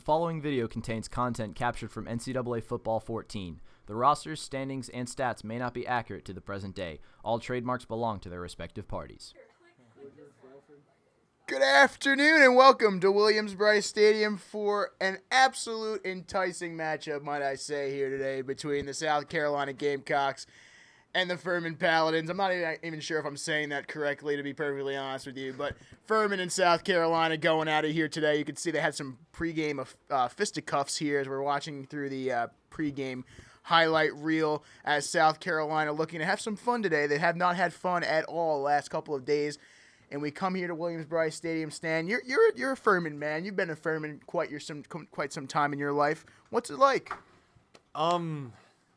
The following video contains content captured from NCAA Football 14. The rosters, standings, and stats may not be accurate to the present day. All trademarks belong to their respective parties. Good afternoon and welcome to Williams-Brice Stadium for an absolute enticing matchup, might I say, here today between the South Carolina Gamecocks and the Furman Paladins. I'm not even sure if I'm saying that correctly, to be perfectly honest with you, but Furman and South Carolina going at it here today. You can see they had some pregame fisticuffs here as we're watching through the pregame highlight reel as South Carolina looking to have some fun today. They have not had fun at all the last couple of days. And we come here to Williams-Brice Stadium, Stan. You're a Furman man. You've been a Furman quite some time in your life. What's it like?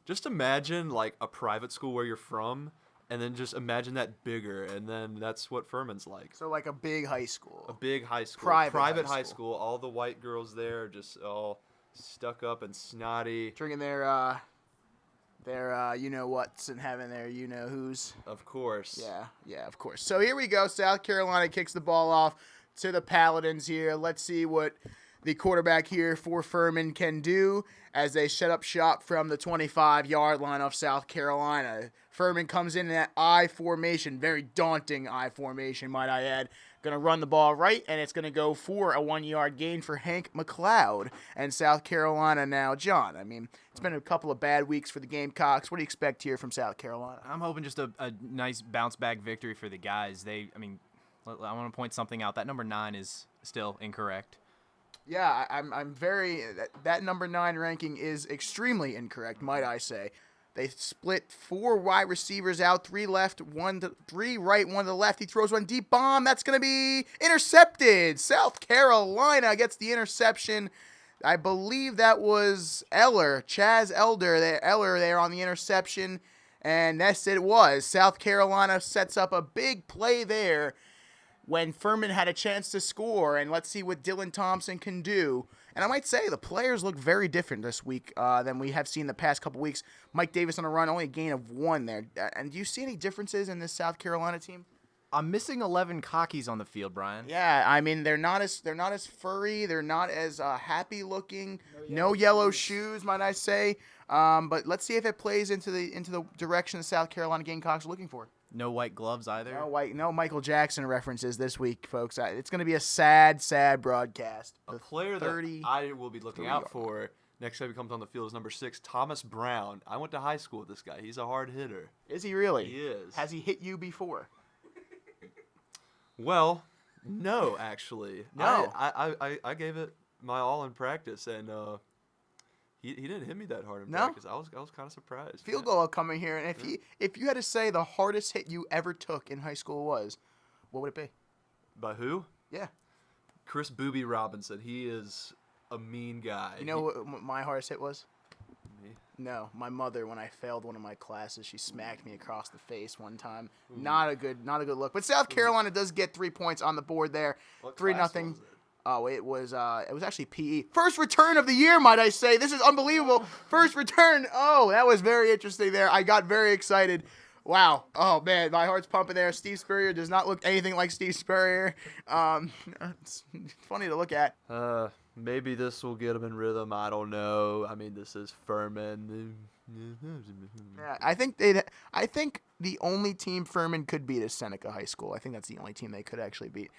Just imagine like a private school where you're from, and then just imagine that bigger, and then that's what Furman's like. So like a big high school. A big high school. Private high school. All the white girls there just all stuck up and snotty. Drinking their you-know-whats and having their you-know-whos. Of course. Yeah, of course. So here we go. South Carolina kicks the ball off to the Paladins here. Let's see what the quarterback here for Furman can do as they set up shop from the 25-yard line of South Carolina. Furman comes in that I formation, very daunting I formation, might I add. Going to run the ball right, and it's going to go for a 1-yard gain for Hank McLeod and South Carolina now. John, I mean, it's been a couple of bad weeks for the Gamecocks. What do you expect here from South Carolina? I'm hoping just a nice bounce-back victory for the guys. I want to point something out. That number 9 is still incorrect. Yeah, I'm very that number 9 ranking is extremely incorrect, might I say. They split 4 wide receivers out, 3 left, 3 right, 1 to the left. He throws one deep bomb. That's going to be intercepted. South Carolina gets the interception. I believe that was Chaz Elder there on the interception. And yes, it was. South Carolina sets up a big play there when Furman had a chance to score, and let's see what Dylan Thompson can do. And I might say the players look very different this week than we have seen the past couple weeks. Mike Davis on a run, only a gain of 1 there. And do you see any differences in this South Carolina team? I'm missing 11 cockies on the field, Brian. Yeah, I mean they're not as furry, they're not as happy looking. No yellow shoes, might I say. But let's see if it plays into the direction the South Carolina Gamecocks are looking for. No white gloves either. No Michael Jackson references this week, folks. It's going to be a sad broadcast. A player that I will be looking out for next time he comes on the field is number 6, Thomas Brown. I went to high school with this guy. He's a hard hitter. Is he really? He is. Has he hit you before? Well, no, actually. No. I gave it my all in practice, and he didn't hit me that hard in practice. I was kind of surprised. Field goal coming here, and if you had to say the hardest hit you ever took in high school was, what would it be? By who? Yeah. Chris Booby Robinson. He is a mean guy. You know what my hardest hit was? Me? No, my mother. When I failed one of my classes, she smacked me across the face one time. Ooh. Not a good look. But South Carolina does get 3 points on the board there. 3-0. Oh, it was actually PE. First return of the year, might I say. This is unbelievable. First return. Oh, that was very interesting there. I got very excited. Wow. Oh, man, my heart's pumping there. Steve Spurrier does not look anything like Steve Spurrier. It's funny to look at. Maybe this will get him in rhythm. I don't know. I mean, this is Furman. Yeah, I think the only team Furman could beat is Seneca High School. I think that's the only team they could actually beat.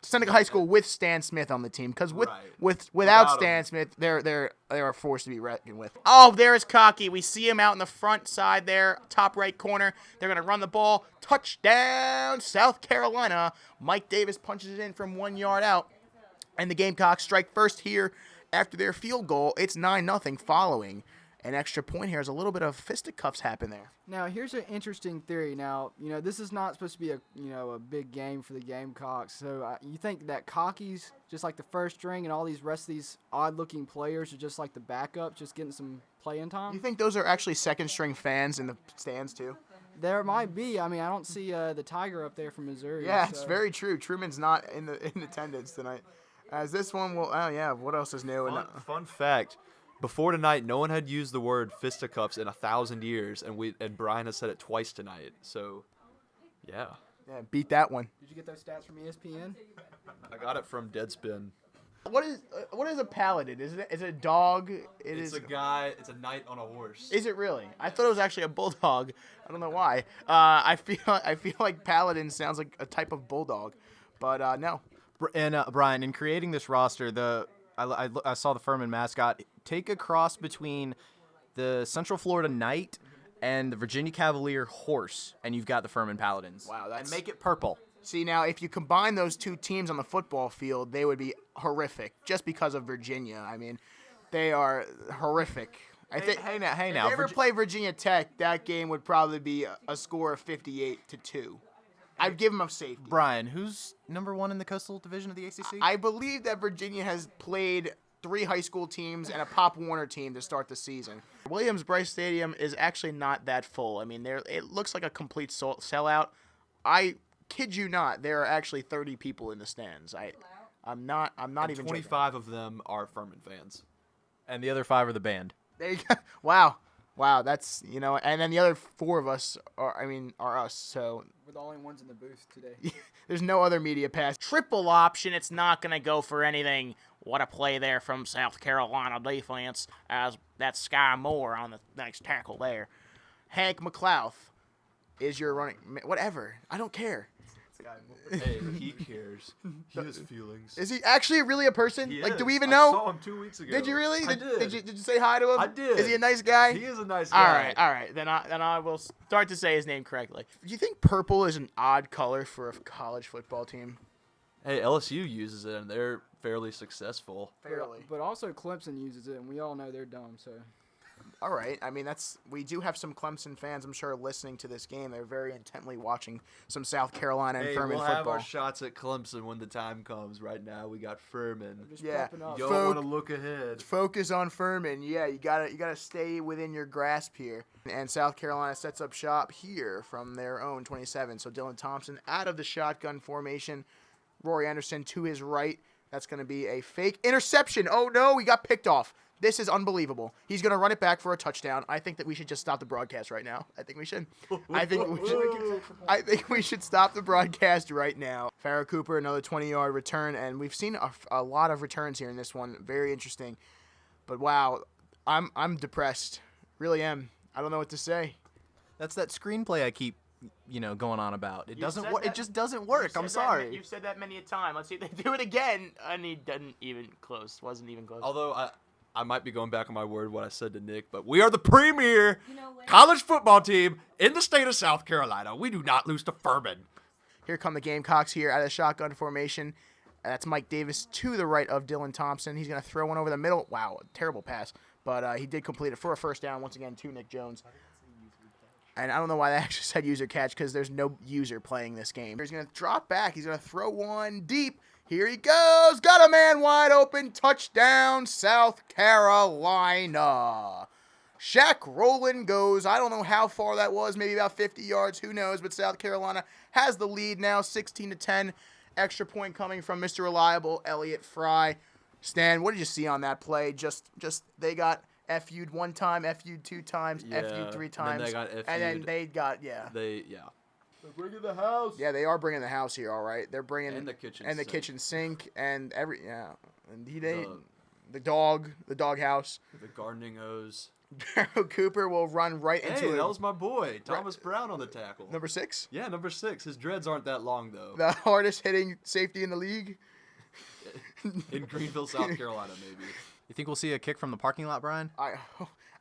Seneca High School with Stan Smith on the team, because without Stan Smith, they are a force to be reckoned with. Oh, there's Cocky. We see him out in the front side there, top right corner. They're gonna run the ball. Touchdown, South Carolina. Mike Davis punches it in from 1 yard out, and the Gamecocks strike first here after their field goal. It's 9-0 following an extra point here as a little bit of fisticuffs happen there. Now, here's an interesting theory. Now, this is not supposed to be a big game for the Gamecocks. So you think that Cocky's just like the first string and all these rest of these odd-looking players are just like the backup, just getting some playing time? You think those are actually second-string fans in the stands too? There might be. I mean, I don't see the Tiger up there from Missouri. Yeah, it's very true. Truman's not in attendance tonight. As this one will, what else is new? Fun fact. Before tonight, no one had used the word fisticuffs in 1,000 years, and Brian has said it twice tonight. So, yeah. Yeah, beat that one. Did you get those stats from ESPN? I got it from Deadspin. What is a paladin? Is it a dog? It's a guy. It's a knight on a horse. Is it really? I thought it was actually a bulldog. I don't know why. I feel like paladin sounds like a type of bulldog, but no. And Brian, in creating this roster, I saw the Furman mascot. Take a cross between the Central Florida Knight and the Virginia Cavalier horse, and you've got the Furman Paladins. Wow, and make it purple. See, now, if you combine those two teams on the football field, they would be horrific just because of Virginia. I mean, they are horrific. Hey now. If they ever play Virginia Tech, that game would probably be a score of 58-2. I'd give them a safety. Brian, who's number 1 in the Coastal Division of the ACC? I believe that Virginia has played 3 high school teams and a Pop Warner team to start the season. Williams-Brice Stadium is actually not that full. I mean, it looks like a complete sellout. I kid you not, there are actually 30 people in the stands. I'm not even 25 of them are Furman fans. And the other 5 are the band. There you go. Wow, that's, and then the other 4 of us are us. So We're the only ones in the booth today. there's no other media pass. Triple option, it's not going to go for anything. What a play there from South Carolina defense, as that's Sky Moore on the next tackle there. Hank McLeod is your running, whatever. I don't care. Hey, he cares. He has feelings. Is he actually really a person? He Like, is. do we even I know? saw him 2 weeks ago. Did you really? I did. Did you say hi to him? I did. Is he a nice guy? He is a nice guy. All right. Then I will start to say his name correctly. Do you think purple is an odd color for a college football team? Hey, LSU uses it, and they're fairly successful. Fairly. But also Clemson uses it, and we all know they're dumb. So All right. I mean, we do have some Clemson fans, I'm sure, listening to this game. They're very intently watching some South Carolina and Hey, Furman we'll football. have our shots at Clemson when the time comes. Right now, we got Furman. just Yeah. prepping up. You don't want to look ahead. Focus on Furman. Yeah, you gotta stay within your grasp here. And South Carolina sets up shop here from their own 27. So Dylan Thompson out of the shotgun formation. Rory Anderson to his right. That's going to be a fake interception. Oh, no, we got picked off. This is unbelievable. He's going to run it back for a touchdown. I think that we should just stop the broadcast right now. I think we should. I think we should stop the broadcast right now. Farrah Cooper, another 20-yard return, and we've seen a lot of returns here in this one. Very interesting. But wow, I'm depressed. Really am. I don't know what to say. That's that screenplay I keep, going on about. It doesn't said work. It that- just doesn't work. I'm sorry. You've said that many a time. Let's see if they do it again. And he didn't even close. Wasn't even close. Although I might be going back on my word what I said to Nick, but we are the premier college football team in the state of South Carolina. We do not lose to Furman. Here come the Gamecocks here out of shotgun formation. That's Mike Davis to the right of Dylan Thompson. He's going to throw one over the middle. Wow, terrible pass. But he did complete it for a first down once again to Nick Jones. And I don't know why they actually said user catch because there's no user playing this game. He's going to drop back. He's going to throw one deep. Here he goes. Got a man wide open. Touchdown, South Carolina. Shaq Rowland goes. I don't know how far that was. Maybe about 50 yards. Who knows? But South Carolina has the lead now, 16-10. Extra point coming from Mr. Reliable, Elliott Fry. Stan, what did you see on that play? Just they got FU'd one time, FU'd 2 times, Yeah, FU'd 3 and then times. they got And then FU'd. they got, yeah. They're bringing the house. Yeah, they are bringing the house here, all right. They're bringing And the kitchen and the sink. kitchen sink and and The- the dog house. The gardening hose. Darryl Cooper will run right into Hey, it. that was my boy, Thomas Brown on the tackle. Number 6, Yeah, number 6. His dreads aren't that long, though. the hardest hitting safety in the league. In Greenville, South Carolina, maybe. You think we'll see a kick from the parking lot, Brian? I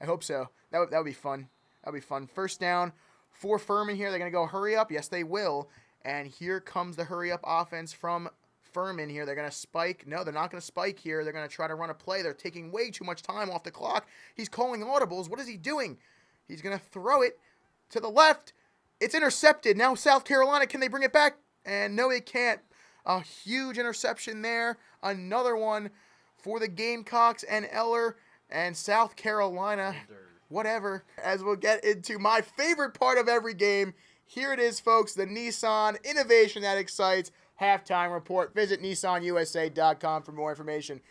hope so. That would be fun. That would be fun. First down for Furman here. They're going to go hurry up. Yes, they will. And here comes the hurry up offense from Furman here. They're going to spike. No, they're not going to spike here. They're going to try to run a play. They're taking way too much time off the clock. He's calling audibles. What is he doing? He's going to throw it to the left. It's intercepted. Now South Carolina, can they bring it back? And no, they can't. A huge interception there. Another one for the Gamecocks and Eller and South Carolina. Whatever. As we'll get into my favorite part of every game. Here it is, folks. The Nissan innovation that excites. Halftime report. Visit nissanusa.com for more information.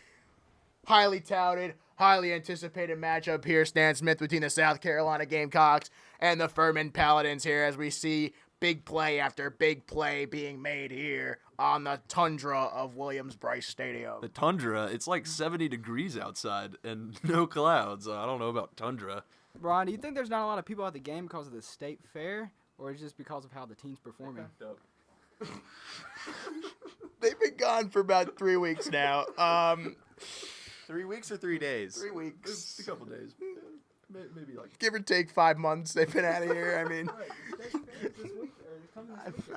Highly touted, highly anticipated matchup here. Stan Smith between the South Carolina Gamecocks and the Furman Paladins here as we see big play after big play being made here on the tundra of Williams-Brice Stadium. The tundra, it's like 70 degrees outside and no clouds. I don't know about tundra. Brian, do you think there's not a lot of people at the game because of the state fair, or is it just because of how the team's performing? They've been gone for about 3 weeks now. 3 weeks or 3 days? 3 weeks. A couple days. Maybe like. Give or take 5 months they've been out of here. I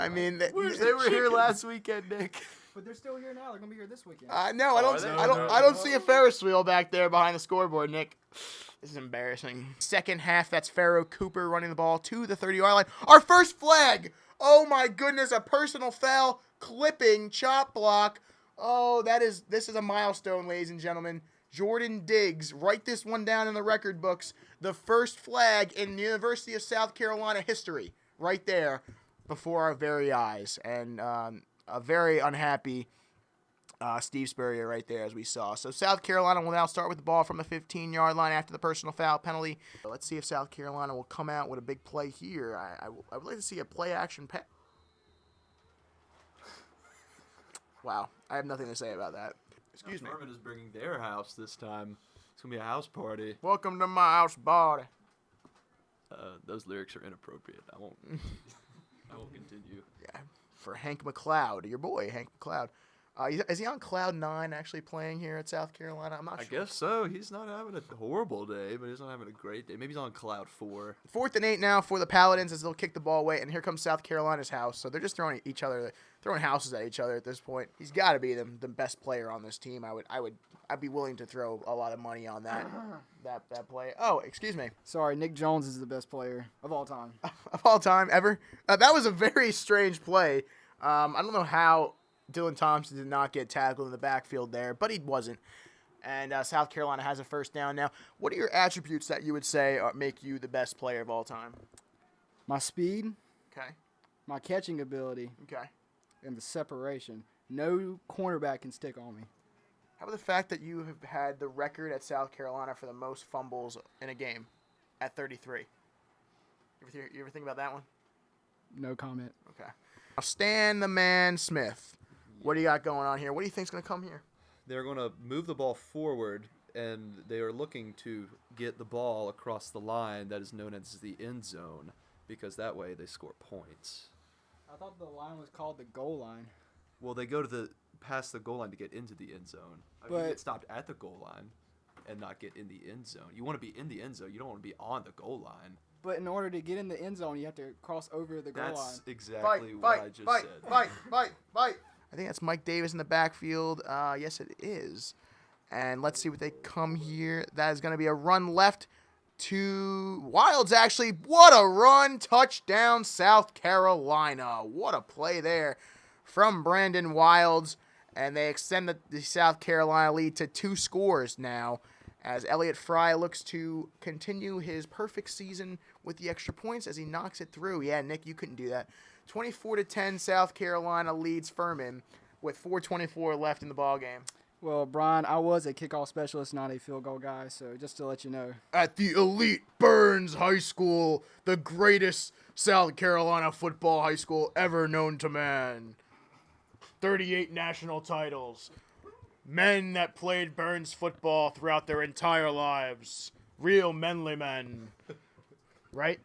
mean, They were here last weekend, Nick. But they're still here now. They're gonna be here this weekend. no, I don't see a Ferris wheel back there behind the scoreboard, Nick. This is embarrassing. Second half, that's Pharaoh Cooper running the ball to the 30-yard line. Our first flag. Oh my goodness, a personal foul, clipping, chop block. Oh, this is a milestone, ladies and gentlemen. Jordan Diggs, write this one down in the record books. The first flag in the University of South Carolina history, right there, before our very eyes. And a very unhappy Steve Spurrier right there, as we saw. So South Carolina will now start with the ball from the 15-yard line after the personal foul penalty. Let's see if South Carolina will come out with a big play here. I would like to see a play-action pass. Wow, I have nothing to say about that. Excuse me. Furman is bringing their house this time. It's going to be a house party. Welcome to my house party. Those lyrics are inappropriate. I won't continue. Yeah, for Hank McLeod, your boy, Hank McLeod. Is he on Cloud 9 actually playing here at South Carolina? I'm not sure. I guess so. He's not having a horrible day, but he's not having a great day. Maybe he's on Cloud 4. 4th and 8 now for the Paladins as they'll kick the ball away, and here comes South Carolina's house. So they're just throwing houses at each other at this point. He's got to be the best player on this team. I'd be willing to throw a lot of money on that play. Oh, excuse me. Sorry, Nick Jones is the best player of all time. Of all time, ever. That was a very strange play. I don't know how Dylan Thompson did not get tackled in the backfield there, but he wasn't. And South Carolina has a first down now. What are your attributes that you would say make you the best player of all time? My speed, Okay. my catching ability, Okay. and the separation. No cornerback can stick on me. How about the fact that you have had the record at South Carolina for the most fumbles in a game at 33? You ever think about that one? No comment. Okay. Now, Stan the Man Smith. What do you got going on here? What do you think's going to come here? They're going to move the ball forward, and they are looking to get the ball across the line that is known as the end zone, because that way they score points. I thought the line was called the goal line. Well, they go to past the goal line to get into the end zone. You But- get stopped at the goal line and not get in the end zone. You want to be in the end zone. You don't want to be on the goal line. But in order to get in the end zone, you have to cross over the goal line. That's exactly what I just said. Fight. I think that's Mike Davis in the backfield. Yes, it is. And let's see what they come here. That is going to be a run left to Wilds, actually. What a run. Touchdown, South Carolina. What a play there from Brandon Wilds. And they extend the South Carolina lead to 2 scores now, as Elliott Fry looks to continue his perfect season with the extra points as he knocks it through. Yeah, Nick, you couldn't do that. 24-10, South Carolina leads Furman with 4:24 left in the ballgame. Well, Brian, I was a kickoff specialist, not a field goal guy, so just to let you know. At the elite Burns High School, the greatest South Carolina football high school ever known to man. 38 national titles. Men that played Burns football throughout their entire lives. Real manly men. Right?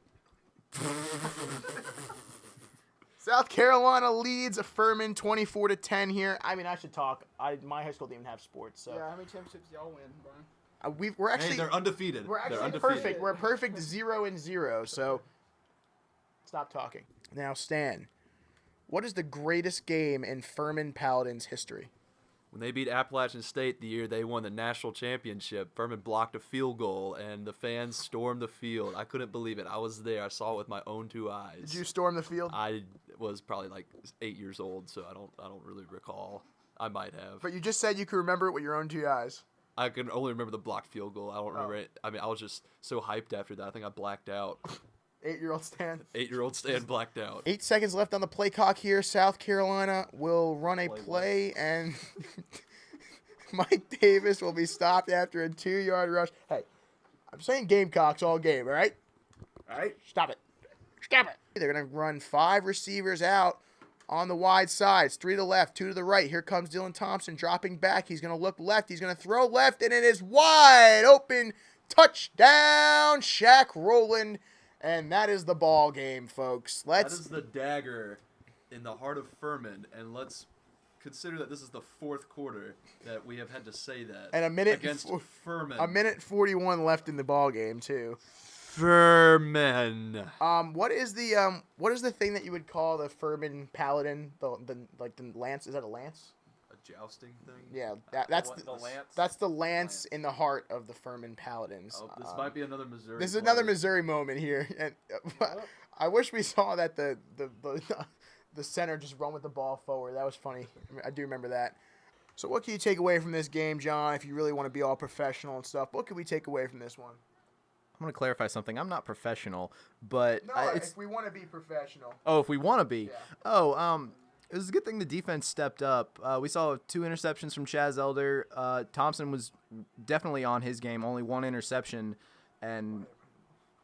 South Carolina leads Furman 24-10 here. I mean, I should talk. My high school didn't even have sports, so Yeah, how many championships y'all win, Brian? we're actually Hey, they're undefeated. we're actually They're undefeated. perfect. We're a perfect 0-0. So stop talking. Now, Stan, what is the greatest game in Furman Paladins history? When they beat Appalachian State the year they won the national championship, Furman blocked a field goal, and the fans stormed the field. I couldn't believe it. I was there. I saw it with my own 2 eyes. Did you storm the field? I was probably like 8 years old, so I don't really recall. I might have. But you just said you could remember it with your own 2 eyes. I can only remember the blocked field goal. I don't remember it. I mean, I was just so hyped after that. I think I blacked out. 8-year-old Stan. 8-year-old Stan blacked out. 8 seconds left on the play clock here. South Carolina will run a play, and Mike Davis will be stopped after a 2-yard rush. Hey, I'm saying Gamecocks all game, all right? All right? Stop it. They're going to run 5 receivers out on the wide sides. 3 to the left, 2 to the right. Here comes Dylan Thompson dropping back. He's going to look left. He's going to throw left, and it is wide open. Touchdown, Shaq Rowland. And that is the ball game, folks. That is the dagger in the heart of Furman, and let's consider that this is the 4th quarter that we have had to say that. And a minute against Furman. A minute 41 left in the ball game too. Furman. What is the thing that you would call the Furman Paladin? The lance? Is that a lance? A jousting thing? Yeah, that's The lance? That's the lance in the heart of the Furman Paladins. Oh, this might be another Missouri. This is play. another Missouri moment here, and I wish we saw that the center just run with the ball forward. That was funny. I do remember that. So what can you take away from this game, John? If you really want to be all professional and stuff, what can we take away from this one? I'm going to clarify something. I'm not professional, but No, it's if we want to be professional. Oh, if we want to be. Yeah. It was a good thing the defense stepped up. We saw 2 interceptions from Chaz Elder. Thompson was definitely on his game, only 1 interception, and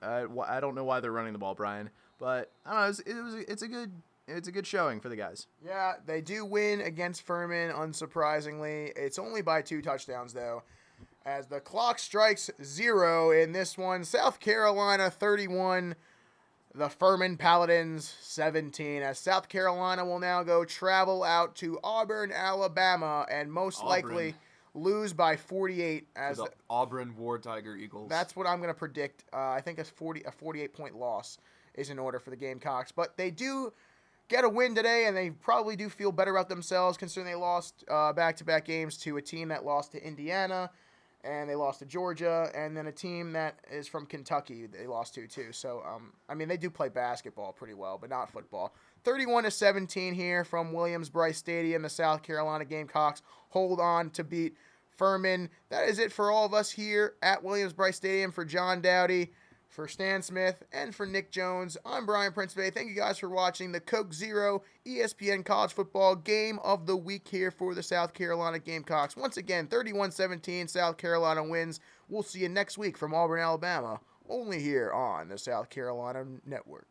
I don't know why they're running the ball, Brian. But I don't know. It's a good showing for the guys. Yeah, they do win against Furman, unsurprisingly. It's only by 2 touchdowns, though. As the clock strikes 0 in this one, South Carolina 31, the Furman Paladins 17. As South Carolina will now go travel out to Auburn, Alabama, and most likely lose by 48. As the Auburn War Tiger Eagles. That's what I'm going to predict. I think a 48-point loss is in order for the Gamecocks. But they do get a win today, and they probably do feel better about themselves considering they lost back-to-back games to a team that lost to Indiana, and they lost to Georgia, and then a team that is from Kentucky they lost to too. So, they do play basketball pretty well, but not football. 31-17 here from Williams-Brice Stadium. The South Carolina Gamecocks hold on to beat Furman. That is it for all of us here at Williams-Brice Stadium. For John Dowdy, for Stan Smith, and for Nick Jones, I'm Brian Principe. Thank you guys for watching the Coke Zero ESPN College Football Game of the Week here for the South Carolina Gamecocks. Once again, 31-17, South Carolina wins. We'll see you next week from Auburn, Alabama, only here on the South Carolina Network.